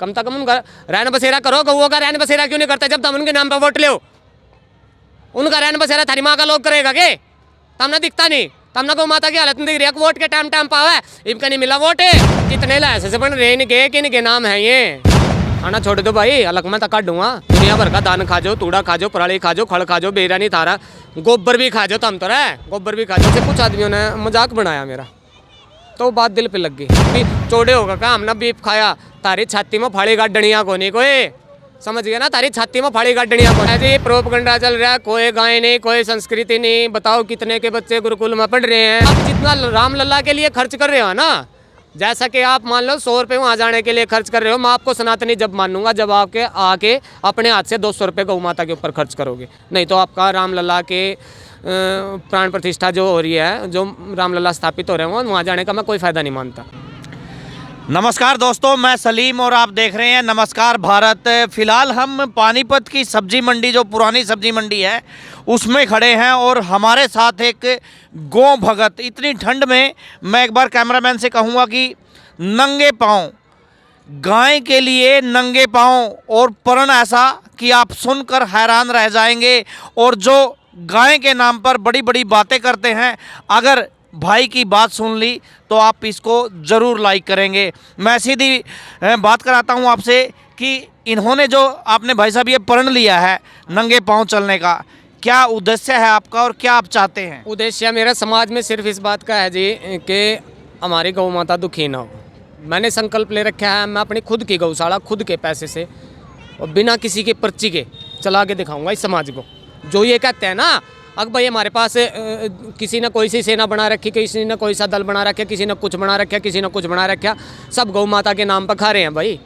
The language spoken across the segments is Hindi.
कम से कम उनका रहन बसेरा करो। गौओं का रहन बसेरा क्यों नहीं करते जब तुम उनके नाम पर वोट लो? उनका रहन बसेरा थारी माँ का लोग करेगा के? तमने दिखता नहीं, तमने गौ माता की हालत नहीं दिख रही है। वोट के टाइम टाइम पावा इनका नहीं मिला वोट है। कितने लाइसेंस बन रहे इनके कि इनके नाम है ये? खाना छोड़ दो भाई, अलग मैं तो काट दूंगा। दुनिया भर का दान खा जाओ, तूड़ा खा जाओ, पराली खा जाओ, खड़ खा जाओ, बेरा नहीं थारा, गोबर भी खा जाओ। तम तो रहे गोबर भी खा जाओ। कुछ आदमियों ने मजाक बनाया मेरा, तो बात दिल पे लग गई। चौड़े होगा का हमने बीफ खाया, तारी छाती में फाड़ी गाड़निया को नहीं कोई, समझ गया ना? तारी छाती में फाड़ी गाड़निया को जी। प्रोपगंडा चल रहा है, कोई गाय नहीं, कोई संस्कृति नहीं। बताओ कितने के बच्चे गुरुकुल में पढ़ रहे हैं। आप जितना राम लल्ला के लिए खर्च कर रहे हो ना, जैसा कि आप मान लो 100 रुपये वहाँ जाने के लिए खर्च कर रहे हो, मैं आपको सनातनी जब मानूंगा जब आपके आके अपने हाथ से 200 रुपये गौ माता के ऊपर खर्च करोगे। नहीं तो आपका राम लल्ला के प्राण प्रतिष्ठा जो हो रही है, जो रामलला स्थापित हो रहे हैं, वहाँ जाने का मैं कोई फ़ायदा नहीं मानता। नमस्कार दोस्तों, मैं सलीम और आप देख रहे हैं नमस्कार भारत। फ़िलहाल हम पानीपत की सब्जी मंडी, जो पुरानी सब्जी मंडी है, उसमें खड़े हैं और हमारे साथ एक गौ भगत। इतनी ठंड में मैं एक बार कैमरामैन से कहूँगा कि नंगे पाँव, गाय के लिए नंगे पाँव, और परण ऐसा कि आप सुनकर हैरान रह जाएंगे। और जो गाय के नाम पर बड़ी बड़ी बातें करते हैं, अगर भाई की बात सुन ली तो आप इसको ज़रूर लाइक करेंगे। मैं सीधी बात कराता हूं आपसे कि इन्होंने जो आपने भाई साहब ये प्रण लिया है नंगे पांव चलने का, क्या उद्देश्य है आपका और क्या आप चाहते हैं? उद्देश्य मेरा समाज में सिर्फ इस बात का है जी कि हमारी गौ माता दुखी ना हो। मैंने संकल्प ले रखा है, मैं अपनी खुद की गौशाला खुद के पैसे से और बिना किसी के पर्ची के चला के दिखाऊंगा इस समाज को। जो ये कहते हैं ना, अब भाई हमारे पास किसी ने कोई सी सेना बना रखी, किसी ने कोई सा दल बना रखा, किसी ने कुछ बना रखा, किसी ने कुछ बना रखा, सब गौ माता के नाम पर खा रहे हैं। भाई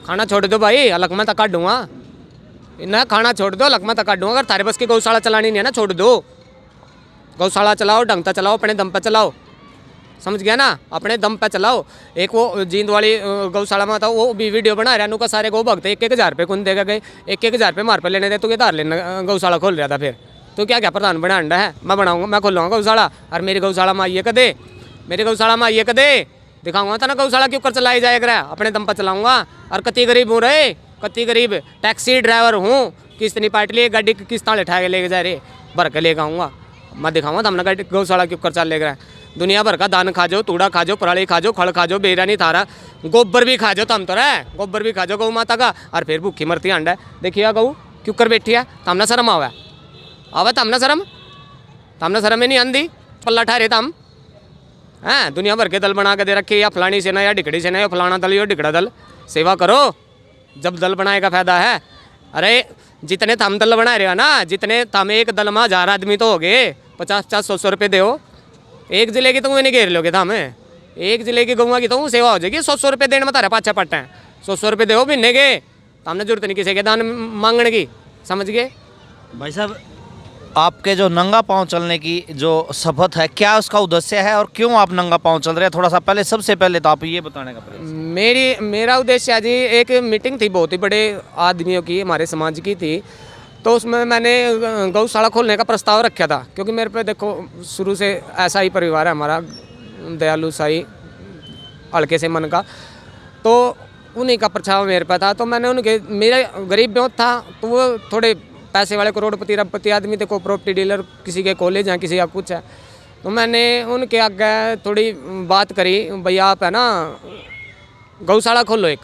खाना छोड़ दो भाई, अलग मैं तो काट दूंगा ना। खाना छोड़ दो, अलग मैं तो काट दूंगा। अगर तारे बस की गौशाला चलानी नहीं है ना, छोड़ दो। गौशाला चलाओ, ढंग से चलाओ, अपने दम पर चलाओ, समझ गया ना? अपने दम पे चलाओ। एक वो जींद वाली गौशाला में था, वो भी वीडियो बना रहा है, का सारे गौ भक्त 1-1 हज़ार रुपये कौन देगा गए, 1-1 हज़ार रुपये मार पर लेने दे। तू धार लेना गौशाला खोल रहा था, फिर तो क्या प्रधान बना अंडा है? मैं बनाऊंगा, मैं खोलूँगा गौशाला। और मेरी गौशाला में आइए कदे, मेरी गौशाला में आइए कदे, दिखाऊंगा था ना गौशाला क्यों कर चलाई जाए कर, अपने दम पर चलाऊंगा। और कति गरीब हूँ रे, कति गरीब टैक्सी ड्राइवर हूँ, किस्त नहीं पाट लिए, गाड़ी की किस्ता उठा के लेके जा रहे, भर के लेकर आऊँगा। मैं दिखाऊंगा था हमने गौशाला क्यों कर चल ले रहा है। दुनिया भर का दान खा जाओ, तूड़ा खा जाओ, पराली खा जाओ, खड़ खा जाओ, बेरा नहीं थारा, गोबर भी खा जाओ। तम तो रहे गोबर भी खा जाओ गौ माता का, और फिर भूखी मरती अंडा है। देखिए गऊ क्यों कर बैठी है, तमने शर्म आवा आवा, तमने शर्म ही नहीं आंदी, पल्ला ठहरे तम हैं। दुनिया भर के दल बना के दे रखे, या फलानी सेना, या डिकड़ी सेना, या फलाना दल, या डिकड़ा दल। सेवा करो, जब दल बनाए का फायदा है। अरे जितने तम दल बना रहे हो ना, जितने तम एक दल में 1000 आदमी तो हो गए, 50-50, 100-100 रुपये दो। एक जिले की तो नहीं घेर लोगे था हमें, एक जिले की गौवा की तो सेवा हो जाएगी। 100-100 रुपये देने में तारा पाछा पट्टा है, 100-100 रुपये दो महीने के, हमने जरूरत नहीं किसी के दान मांगने की, समझ गए? भाई साहब, आपके जो नंगा पाँव चलने की जो शपथ है, क्या उसका उद्देश्य है और क्यों आप नंगा पाँव चल रहे हैं? थोड़ा सा पहले, सबसे पहले तो आप ये बताने का प्रयास। मेरा उद्देश्य जी, एक मीटिंग थी बहुत ही बड़े आदमियों की, हमारे समाज की थी, तो उसमें मैंने गौशाला खोलने का प्रस्ताव रखा था। क्योंकि मेरे पे देखो शुरू से ऐसा ही परिवार है हमारा, दयालु साई, हल्के से मन का, तो उन्हीं का परछावा मेरे पे था। तो मैंने उनके, मेरा गरीब बहुत था, तो वो थोड़े पैसे वाले करोड़पति रबपति आदमी थे, को प्रॉपर्टी डीलर, किसी के कॉलेज हैं, किसी का कुछ है। तो मैंने उनके आगे थोड़ी बात करी, भैया आप है ना गौशाला खोलो एक।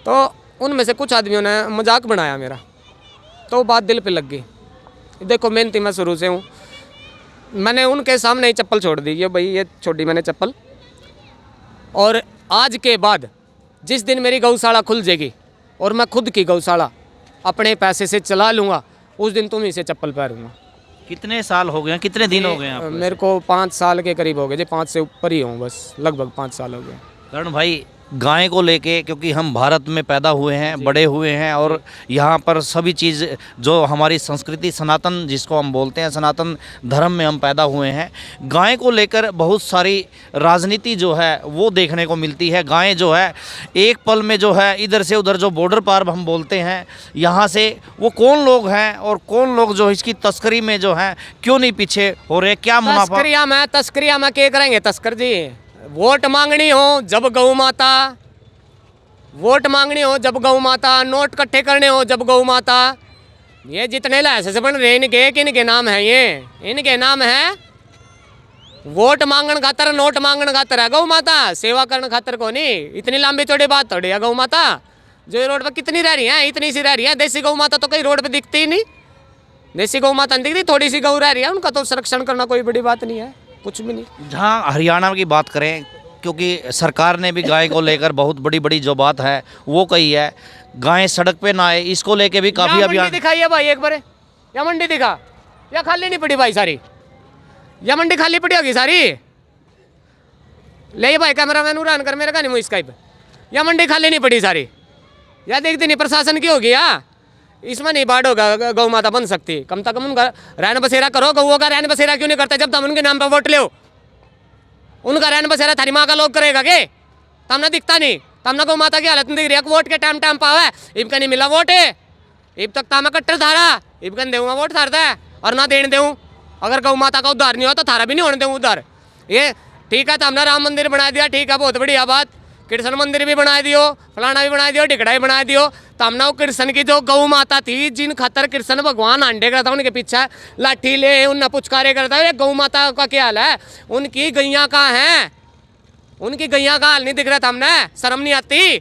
तो उनमें से कुछ आदमियों ने मजाक बनाया मेरा, तो बात दिल पे लग गई। देखो मेहनती मैं शुरू से हूँ, मैंने उनके सामने ही चप्पल छोड़ दी, ये भाई ये छोड़ी मैंने चप्पल। और आज के बाद जिस दिन मेरी गौशाला खुल जाएगी और मैं खुद की गौशाला अपने पैसे से चला लूँगा, उस दिन तुम ही से चप्पल पहनूंगा। कितने साल हो गए, कितने दिन हो गए आपको? मेरे को 5 साल के करीब हो गए जी, 5 से ऊपर ही हूँ बस, लगभग 5 साल हो गए। करण भाई, गाय को लेके, क्योंकि हम भारत में पैदा हुए हैं, बड़े हुए हैं, और यहाँ पर सभी चीज़ जो हमारी संस्कृति सनातन जिसको हम बोलते हैं, सनातन धर्म में हम पैदा हुए हैं। गाय को लेकर बहुत सारी राजनीति जो है वो देखने को मिलती है। गाय जो है एक पल में जो है इधर से उधर, जो बॉर्डर पार हम बोलते हैं, यहाँ से वो कौन लोग हैं और कौन लोग जो इसकी तस्करी में जो है क्यों नहीं पीछे हो रहे, क्या मुनाफा? तस्करिया में क्या करेंगे तस्कर जी? वोट मांगनी हो जब गौ माता, वोट मांगनी हो जब गौ माता, नोट इकट्ठे करने हो जब गौ माता। ये जितने लाइसेंस बन रहे इनके किनके नाम है? ये इनके नाम है। वोट मांगन खातर, नोट मांगन खातर है गौ माता, सेवा करने खातर को नहीं। इतनी लंबी चौड़ी बात थोड़ी है गौ माता। जो ये रोड पर कितनी रह रही है, इतनी सी रह रही है। देसी गौ माता तो कहीं रोड पे दिखती ही नहीं। देसी गौ माता नहीं दिखती, थोड़ी सी गौ रह रही है, उनका तो संरक्षण करना कोई बड़ी बात नहीं है, कुछ भी नहीं। जहाँ हरियाणा की बात करें, क्योंकि सरकार ने भी गाय को लेकर बहुत बड़ी बड़ी जो बात है वो कही है, गायें सड़क पे ना आए, इसको लेके भी काफ़ी अभियान। दिखाइए भाई एक बार, या मंडी दिखा, या खाली नहीं पड़ी भाई सारी, या मंडी खाली पड़ी होगी सारी। ले भाई कैमरामैन उड़ान कर मेरे का नहीं स्काइप, या मंडी खाली नहीं पड़ी सारी, या देखती नहीं प्रशासन की होगी। इसमें नहीं बाढ़ होगा गौ माता बन सकती। कम से कम उनका रहन बसेरा करो। गौओं का रहन बसेरा क्यों नहीं करते? जब तुम उनके नाम पर वोट लो, उनका रहन बसेरा थारी माँ का लोग करेगा के? तमने दिखता नहीं, तमने गौ माता की हालत नहीं दिख रही है। वोट के टाइम टाइम पावे, इब का नहीं मिला वोट है, इब तक तामा कट्टर थारा, इब कन देऊँगा वोट थारता है और ना देने दूँ। अगर गौ माता का उद्धार नहीं हो तो थारा भी नहीं होने दूँ उद्धार। ये ठीक है, तमने राम मंदिर बना दिया, ठीक है, बहुत बढ़िया बात। कृष्ण मंदिर भी बना दियो, फलाना भी बना दियो, टिकड़ा भी बना दियो। तमना वो कृष्ण की जो गौ माता थी, जिन खतर कृष्ण भगवान अंडे करता, उनके पीछे लाठी ले उन पुचकारे करता है। गौ माता का क्या हाल है? उनकी गैया कहाँ हैं? उनकी गैया का हाल नहीं दिख रहा था। हमने शर्म नहीं आती?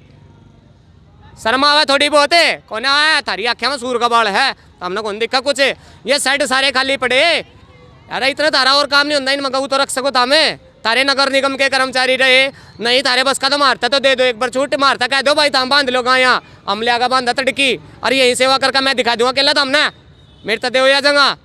शर्म आवे थोड़ी बहुत है। कौन आया? थारी आख्या में सूर का बाल है, हमने कौन दिखा कुछ? ये साइड सारे खाली पड़े यार। इतना तारा और काम नहीं होता इनमें, गऊ तो रख सको तामे। तारे नगर निगम के कर्मचारी रहे नहीं, तारे बस का तो मारता तो दे दो एक बार छूट, मारता कह दो भाई ताम बांध लो गाया, अमले आगा बांधा तड़की, और यही सेवा करके मैं दिखा दूंगा अकेला तमने, मेरे तो दे जगह।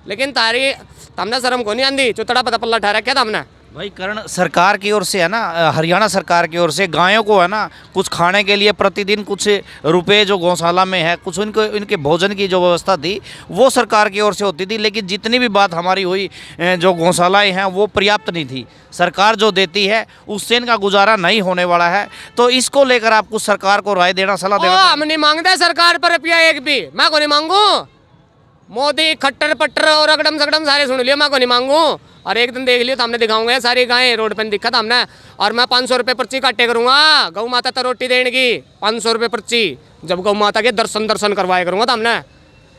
लेकिन तारी तमने शर्म को नहीं आंदी, चुतड़ा पता पल्ला ठहरा क्या तमने? भाई करण सरकार की ओर से है ना, हरियाणा सरकार की ओर से गायों को है ना कुछ खाने के लिए प्रतिदिन कुछ रुपए जो गौशाला में है, कुछ उनको इनके भोजन की जो व्यवस्था थी वो सरकार की ओर से होती थी। लेकिन जितनी भी बात हमारी हुई, जो गौशालाएं हैं वो पर्याप्त नहीं थी। सरकार जो देती है उससे इनका गुजारा नहीं होने वाला है। तो इसको लेकर आप कुछ सरकार को राय देना, सलाह देना? हम नहीं मांगते सरकार पर रुपया एक भी, मैं को नहीं मांगू। मोदी खट्टर पट्टर और अगड़म सगड़म सारे सुन लियो, मैं को नहीं मांगू। और एक दिन देख लियो तो हमने दिखाऊंगा सारी गायें रोड पर दिखा था हमने। और मैं 500 रुपये पर्ची काटे करूँगा गौ माता तो रोटी देने की, 500 रुपये पर्ची। जब गौ माता के दर्शन करवाया करूँगा तो हमने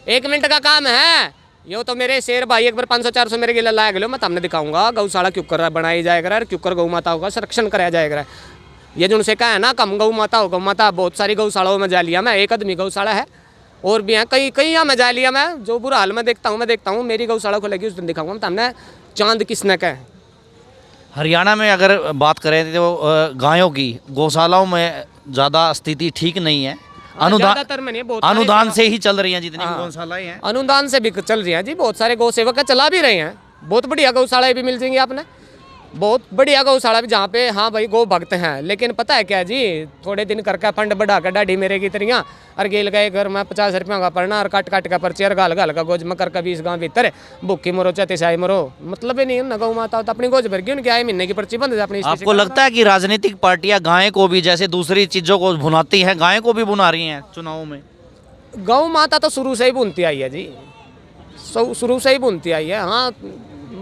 1 मिनट का काम है। यो तो मेरे शेर भाई एक बार 500-400 मेरे गिला लाया गलो, मैं तमने दिखाऊंगा गौशाला क्यों कर बनाई जाएगा, क्यों कर गौ माताओं का संरक्षण कराया जाएगा। ये जो उनसे कहा है ना कम गौ माता हो, गौ माता बहुत सारी गौशालाओं में जा लिया मैं, एक आदमी गौशाला है और भी हैं कई कई यहाँ में जा लिया मैं। जो बुरा हाल में देखता हूँ मेरी गौशाला को लगी उस दिन दिखाऊंगा मैं तमने चांद किसने का है। हरियाणा में अगर बात करें तो गायों की गौशालाओं में ज़्यादा स्थिति ठीक नहीं है। अनुदान से ही चल रही हैं जितनी गौशालाएं हैं, अनुदान से भी चल रही हैं जी। बहुत सारे गौ सेवक चला भी रहे हैं, बहुत बढ़िया गौशालाएं भी मिल जाएंगी आपने, बहुत बढ़िया गौशाला भी जहाँ पे हाँ भाई गौ भक्त हैं। लेकिन पता है क्या जी, थोड़े दिन करके फंड बढ़ा कर डाढ़ी मेरे की तरियाँ और गेल गए घर में 50 रुपया का पड़ना और काट का पर्ची और गाल गाल का गोज में करके 20 गाँव भीतर भूखी मरो चाहते साई मरो, मतलब ही नहीं ना। गौ माता तो अपनी गोज भर गई, उनके आए महीने की पर्ची बंद है अपनी। आपको लगता है कि राजनीतिक पार्टियां गाय को भी जैसे दूसरी चीज़ों को भुनाती हैं, गाय को भी भुना रही हैं चुनावों में? गौ माता तो शुरू से ही बुनती आई है जी, शुरू से ही बुनती आई है। हाँ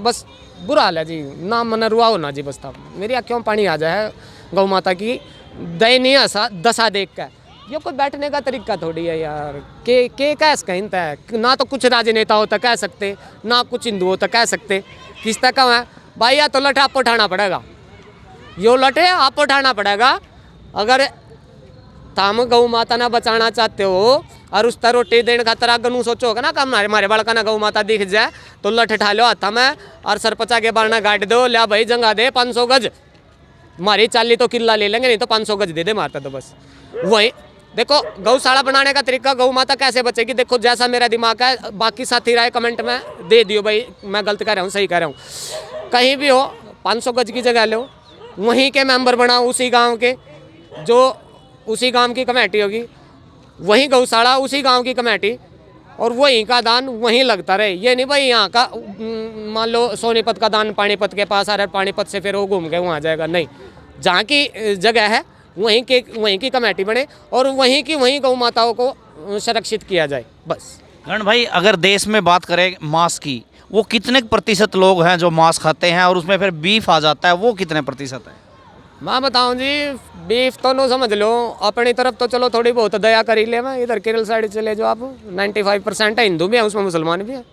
बस बुरा हाल है जी, ना मन रुआ हो ना जी, बस तब मेरी आँखों में पानी आ जाए गौ माता की दयनीय दशा देख कर। ये कोई बैठने का तरीका थोड़ी है यार, के कैस कहीं है ना, तो कुछ राजनेता होता कह सकते, ना कुछ हिंदू होता कह सकते, किस तक है भाई। या तो लटे आपको उठाना पड़ेगा, यो लटे आपको उठाना पड़ेगा। अगर ताम गौ माता ना बचाना चाहते हो और उस तरह रोटी देने खातर अगर सोचो होगा ना कम हमारे बालका ना गौ माता दिख जाए तो लठ उठा लो हाथ में और सरपचा के बारना गाड़ दो, लिया भाई जंगा दे 500 गज, मारी 40 तो किला ले लेंगे, नहीं तो 500 गज दे दे मारता तो बस। वही देखो गौशाला बनाने का तरीका, गौ माता कैसे बचेगी देखो, जैसा मेरा दिमाग है। बाकी साथी राय कमेंट में दे दियो भाई, मैं गलत कह रहा हूँ सही कह रहा हूँ। कहीं भी हो 500 गज की जगह लो, वहीं के मेंबर बनाओ उसी गाँव के, जो उसी गांव की कमेटी होगी, वही गौशाला उसी गांव की कमेटी, और वहीं का दान वहीं लगता रहे। ये नहीं भाई यहाँ का मान लो सोनीपत का दान पानीपत के पास आ रहा है, पानीपत से फिर वो घूम के वहाँ जाएगा, नहीं। जहाँ की जगह है वहीं की कमेटी बने और वहीं की वहीं गौ माताओं को संरक्षित किया जाए बस। करण भाई अगर देश में बात करें मांस की, वो कितने प्रतिशत लोग हैं जो मांस खाते हैं और उसमें फिर बीफ आ जाता है, वो कितने प्रतिशत है? मैं बताऊं जी, बीफ तो नो समझ लो, अपनी तरफ तो चलो थोड़ी बहुत दया कर ही ले। मैं इधर केरल साइड चले जाओ आप, 95% है, हिंदू भी है उसमें, मुसलमान भी है।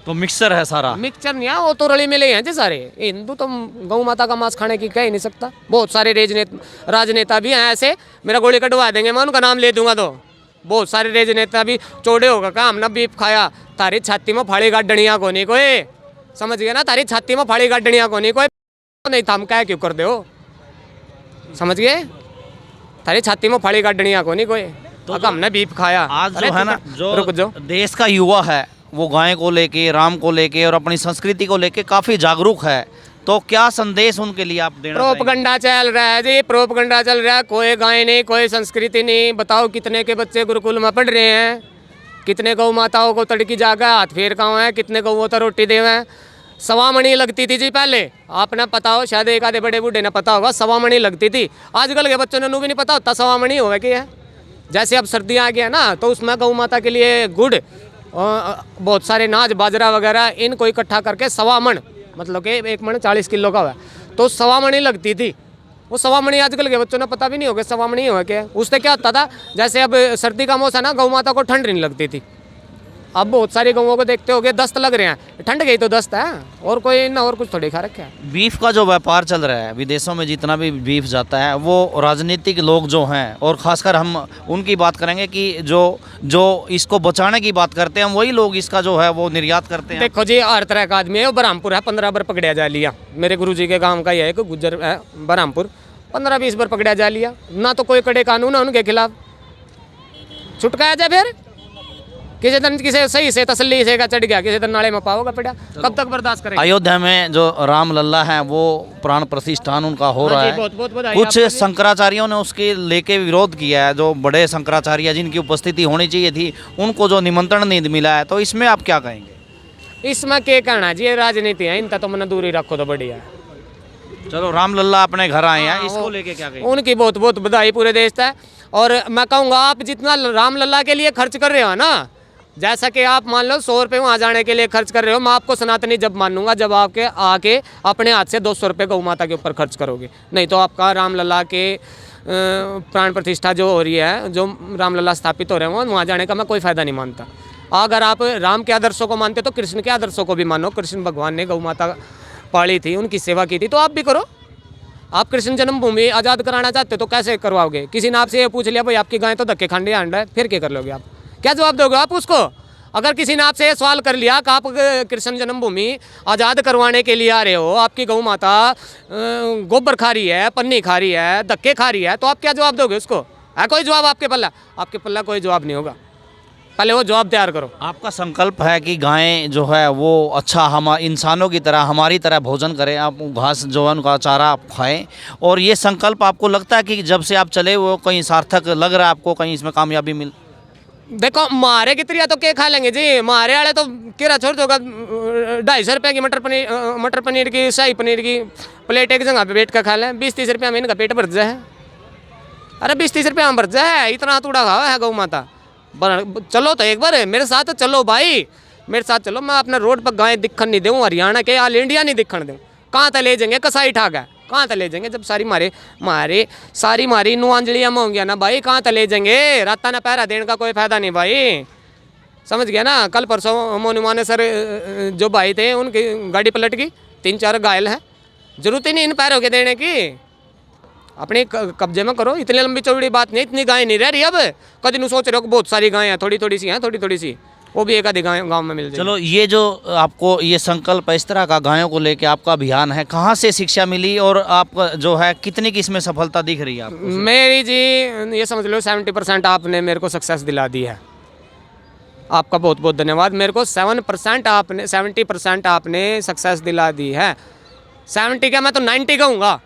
तो मिक्सर है सारा। मिक्सचर नहीं है, वो तो रली मिले हैं जी सारे। हिंदू तो गौ माता का मांस खाने की कह ही नहीं सकता। बहुत सारे राजनेता भी हैं ऐसे, मेरा गोली कटवा देंगे, मैं उनका नाम ले दूंगा। तो बहुत सारे राजनेता भी चौड़े होगा का हमने बीफ खाया, तारी छाती में फाड़ी गाडनिया को नहीं कोई, समझ गया ना, तारी छाती में फाड़ी गाडनिया को नहीं कोई, नहीं थम क्या क्यों कर दे हो, समझ गए, तारी छाती में फाड़ी गाडनिया को नहीं कोई। तो हमने बीफ खाया आज अरे जो है ना, रुक जो देश का युवा है वो गाय को लेके, राम को लेके और अपनी संस्कृति को लेके काफी जागरूक है, तो क्या संदेश उनके लिए आप देना चाहेंगे? प्रोपगंडा चल रहा है जी, प्रोपगंडा चल रहा है। कोई गाय नहीं, कोई संस्कृति नहीं। बताओ कितने के बच्चे गुरुकुल में पढ़ रहे हैं, कितने गौ माताओं को तड़की जागा हाथ फेर गाँव है, कितने गौ तो रोटी देवे। सवा मणि लगती थी जी पहले, आपने पता हो, शायद एक आधे बड़े बूढ़े ने पता होगा, सवा मणि लगती थी। आजकल के बच्चों ने भी नहीं पता होता सवा मणि होगा क्या है। जैसे अब सर्दियाँ आ गया ना, तो उसमें गौ माता के लिए गुड़ और बहुत सारे नाज बाजरा वगैरह इनको इकट्ठा करके सवा मण, मतलब कि 1 मण 40 किलो का हुआ, तो सवा मणि लगती थी। वो सवा मणि आजकल के बच्चों ने पता भी नहीं होगा सवा मणि हुआ क्या है। उससे क्या होता था, जैसे अब सर्दी का मौसम है ना, गौ माता को ठंड नहीं लगती थी। अब बहुत सारी गौओं को देखते होगे दस्त लग रहे हैं, ठंड गई तो दस्त है, और कोई ना और कुछ थोड़ी खा रखा है। बीफ का जो व्यापार चल रहा है विदेशों में, जितना भी बीफ जाता है, वो राजनीतिक लोग जो हैं, और खासकर हम उनकी बात करेंगे कि जो इसको बचाने की बात करते हैं, वही लोग इसका जो है वो निर्यात करते हैं। देखो जी, हर तरह का आदमी है। बरहमपुर है, 15 बार पकड़ा जा लिया। मेरे गुरुजी के गांव का ही है एक गुज्जर है बरहमपुर, 15-20 बार पकड़ा जा लिया ना। तो कोई कड़े कानून है उनके खिलाफ, छुटकाया जाए। फिर किसी दिन किसी सही से तसल्ली से का चढ़ गया, किसी दिन नाले में पाओगा पड़ा, कब तक बर्दाश्त करेंगे। अयोध्या में जो राम लल्ला है वो प्राण प्रतिष्ठान उनका हो रहा है। बहुत बहुत बधाई कुछ आपको जी। शंकराचार्यों ने उसके लेके विरोध किया है, जो बड़े शंकराचार्य जिनकी उपस्थिति होनी चाहिए थी, उनको जो निमंत्रण नहीं मिला है, तो इसमें आप क्या कहेंगे? इसमें क्या कहना जी, ये राजनीति है, इनका तो मन दूरी रखो तो बढ़िया है। चलो, राम लल्ला अपने घर आए हैं, हाँ, इसको वो- लेके क्या कहेंगे? उनकी बहुत बहुत बधाई पूरे देश है। और मैं कहूँगा, आप जितना राम लल्ला के लिए खर्च कर रहे हो ना, जैसा कि आप मान लो 100 रुपये वहाँ जाने के लिए खर्च कर रहे हो, मैं आपको सनातनी जब मानूंगा जब आपके आके अपने हाथ से 200 रुपये गौ माता के ऊपर खर्च करोगे। नहीं तो आपका राम लल्ला के प्राण प्रतिष्ठा जो हो रही है, जो राम लल्ला स्थापित हो रहे हैं, वहाँ जाने का मैं कोई फ़ायदा नहीं मानता। अगर आप राम के आदर्शों को मानते तो कृष्ण के आदर्शों को भी मानो। कृष्ण भगवान ने गौ माता पाली थी, उनकी सेवा की थी, तो आप भी करो। आप कृष्ण जन्मभूमि आज़ाद कराना चाहते हो तो कैसे करवाओगे? किसी ने आपसे ये पूछ लिया भाई आपकी गाय तो धक्के खाने आंडा है, फिर क्या कर लोगे आप? क्या जवाब दोगे आप उसको? अगर किसी ने आपसे ये सवाल कर लिया कि आप कृष्ण जन्मभूमि आज़ाद करवाने के लिए आ रहे हो, आपकी गौ माता गोबर खा रही है, पन्नी खा रही है, धक्के खा रही है, तो आप क्या जवाब दोगे उसको? है कोई जवाब आपके पल्ला? आपके पल्ला कोई जवाब नहीं होगा। पहले वो जवाब तैयार करो। आपका संकल्प है कि गायें जो है वो अच्छा हम इंसानों की तरह, हमारी तरह भोजन करें, आप घास जो है उनका चारा आप खाएं, और ये संकल्प आपको लगता है कि जब से आप चले वो कहीं सार्थक लग रहा है आपको, कहीं इसमें कामयाबी मिल? देखो, मारे की त्रिया तो क्या खा लेंगे जी, मारे वाले तो किरा छोड़ दोगा। 250 रुपये की मटर पनीर की, शाही पनीर की प्लेट एक जगह पे बैठ कर खा लें, 20-30 रुपया में इनका पेट भर जाए। अरे 20-30 रुपया में भर जाए, इतना तूड़ा खावा है गौ माता। चलो तो एक बार मेरे साथ चलो भाई, मेरे साथ चलो। मैं अपने रोड पर गाय दिखन नहीं दूँ, हरियाणा के ऑल इंडिया नहीं दिखन दूँ। कहाँ तक ले जाएंगे? कसाई ठाक है, कहाँ तक ले जाएंगे? जब सारी मारी नुआंजलियाँ में होंगी ना भाई, कहाँ तक ले जाएंगे? राता ना पहरा देने का कोई फायदा नहीं भाई, समझ गया ना। कल परसों मोनुमाने सर जो भाई थे, उनकी गाड़ी पलट गई, 3-4 घायल हैं। जरूरत ही नहीं इन पैरों के देने की, अपने कब्जे में करो। इतनी लंबी चौड़ी बात नहीं, इतनी गाय नहीं रह रही अब। कभी नहीं सोच रहे हो कि बहुत सारी गायें हैं, थोड़ी थोड़ी सी हैं, थोड़ी थोड़ी सी, वो भी एक आधी गाँव में मिल जाए। चलो, ये जो आपको ये संकल्प इस तरह का गायों को लेके आपका अभियान है, कहाँ से शिक्षा मिली और आप जो है कितनी की इसमें सफलता दिख रही है आपको? मेरी जी ये समझ लो 70% आपने मेरे को सक्सेस दिला दी है। आपका बहुत बहुत धन्यवाद। मेरे को 70% आपने सक्सेस दिला दी है। 70 क्या, मैं तो 90 कहूँगा।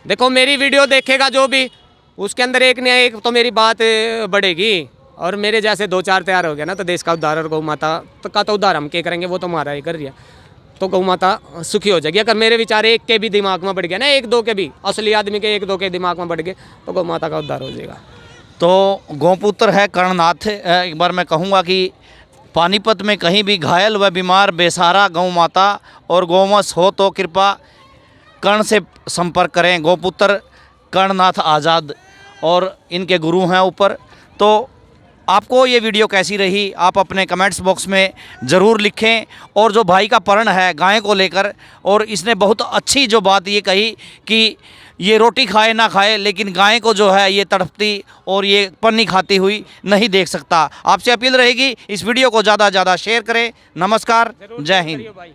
देखो, मेरी वीडियो देखेगा जो भी, उसके अंदर एक न एक तो मेरी बात बढ़ेगी, और मेरे जैसे 2-4 तैयार हो गया ना, तो देश का उद्धार और गौ माता का तो उद्धार हम क्या करेंगे, वो तो हमारा ही कर रही है। तो गौ माता सुखी हो जाएगी। अगर मेरे विचार एक के भी दिमाग में बढ़ गया ना, 1-2 के भी, असली आदमी के 1-2 के दिमाग में बढ़ गए, तो गौ माता का उद्धार हो जाएगा। तो गौपुत्र है कर्णनाथ। एक बार मैं कहूँगा कि पानीपत में कहीं भी घायल व बीमार बेसहारा गौ माता और गौवंश हो तो कृपा कर्ण से संपर्क करें। गौपुत्र कर्णनाथ आज़ाद और इनके गुरु हैं ऊपर। तो आपको ये वीडियो कैसी रही आप अपने कमेंट्स बॉक्स में ज़रूर लिखें। और जो भाई का प्रण है गाय को लेकर, और इसने बहुत अच्छी जो बात ये कही कि ये रोटी खाए ना खाए लेकिन गाय को जो है ये तड़पती और ये पन्नी खाती हुई नहीं देख सकता। आपसे अपील रहेगी इस वीडियो को ज़्यादा से ज़्यादा शेयर करें। नमस्कार, जय हिंद। भाई।